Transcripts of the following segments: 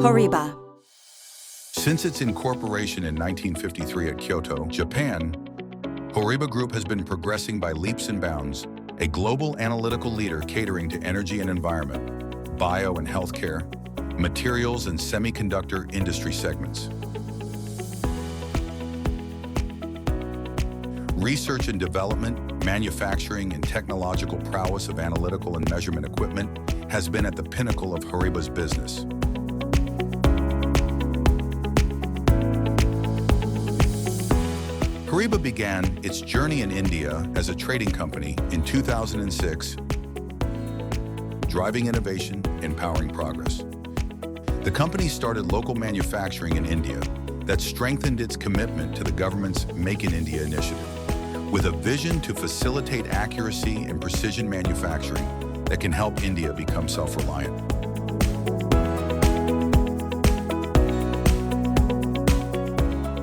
HORIBA. Since its incorporation in 1953 at Kyoto, Japan, HORIBA Group has been progressing by leaps and bounds, a global analytical leader catering to energy and environment, bio and healthcare, materials and semiconductor industry segments. Research and development, manufacturing, and technological prowess of analytical and measurement equipment has been at the pinnacle of HORIBA's business. HORIBA began its journey in India as a trading company in 2006, driving innovation, empowering progress. The company started local manufacturing in India that strengthened its commitment to the government's Make in India initiative, with a vision to facilitate accuracy and precision manufacturing that can help India become self-reliant.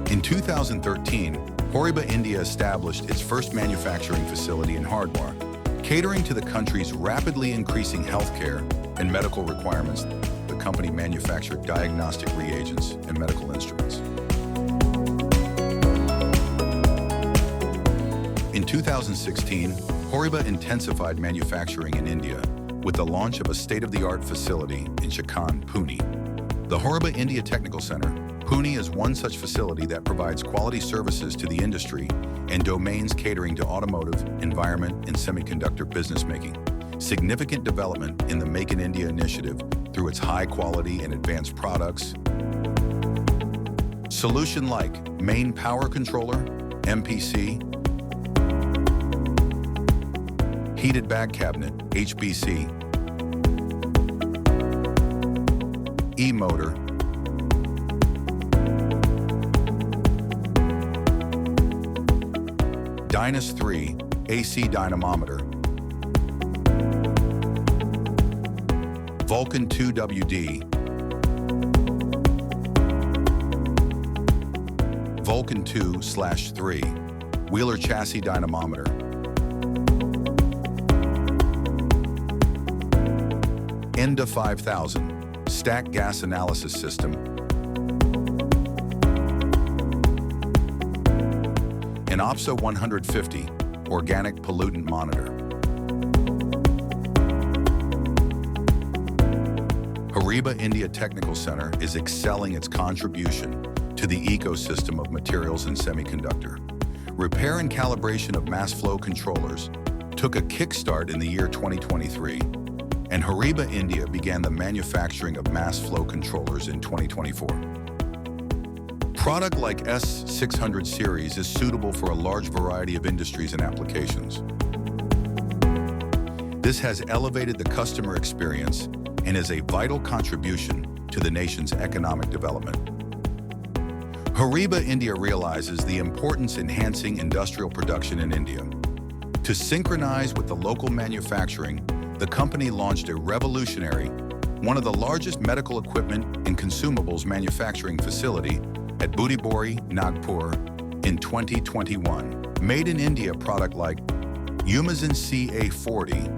In 2013, HORIBA India established its first manufacturing facility in Haridwar, catering to the country's rapidly increasing healthcare and medical requirements. The company manufactured diagnostic reagents and medical instruments. In 2016, HORIBA intensified manufacturing in India with the launch of a state-of-the-art facility in Chakan, Pune. The HORIBA India Technical Center, Pune, is one such facility that provides quality services to the industry and domains catering to automotive, environment, and semiconductor business making. Significant development in the Make in India initiative through its high quality and advanced products. Solution like main power controller, MPC, heated bag cabinet, HBC, e-motor, Dynas 3 AC dynamometer, Vulcan 2 WD, Vulcan 2/3 Wheeler chassis dynamometer, ENDA 5000 stack gas analysis system, an OPSA 150 organic pollutant monitor. HORIBA India Technical Center is excelling its contribution to the ecosystem of materials and semiconductor. Repair and calibration of mass flow controllers took a kickstart in the year 2023, and HORIBA India began the manufacturing of mass flow controllers in 2024. Product like S600 series is suitable for a large variety of industries and applications. This has elevated the customer experience and is a vital contribution to the nation's economic development. HORIBA India realizes the importance in enhancing industrial production in India. To synchronize with the local manufacturing, the company launched a revolutionary, one of the largest medical equipment and consumables manufacturing facility at Budibori, Nagpur in 2021. Made in India product like 𝘠𝑚𝑒𝑔 CA40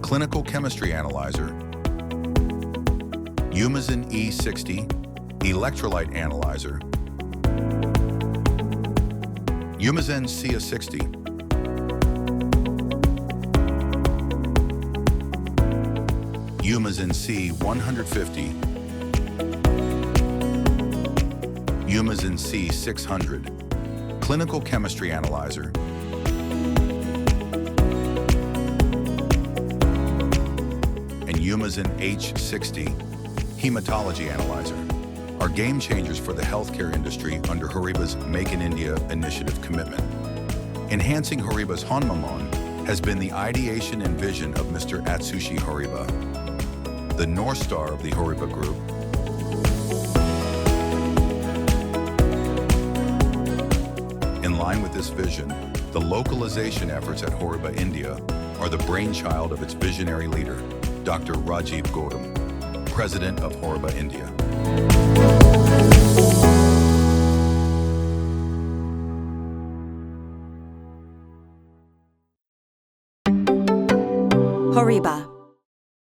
clinical chemistry analyzer, 𝘠𝑚𝑒𝑔 E60 electrolyte analyzer, 𝘠𝑚𝑒𝑔 CA60, 𝘠𝑚𝑒𝑔 C150, 𝘠𝑚𝑒𝑔 C600 clinical chemistry analyzer, and 𝘠𝑚𝑒𝑔 H60 hematology analyzer are game changers for the healthcare industry under HORIBA's Make in India initiative commitment. Enhancing HORIBA's Honmamon has been the ideation and vision of Mr. Atsushi HORIBA, the North Star of the HORIBA Group. In line with this vision, the localization efforts at HORIBA India are the brainchild of its visionary leader, Dr. Rajeev Gautam, President of HORIBA India. HORIBA.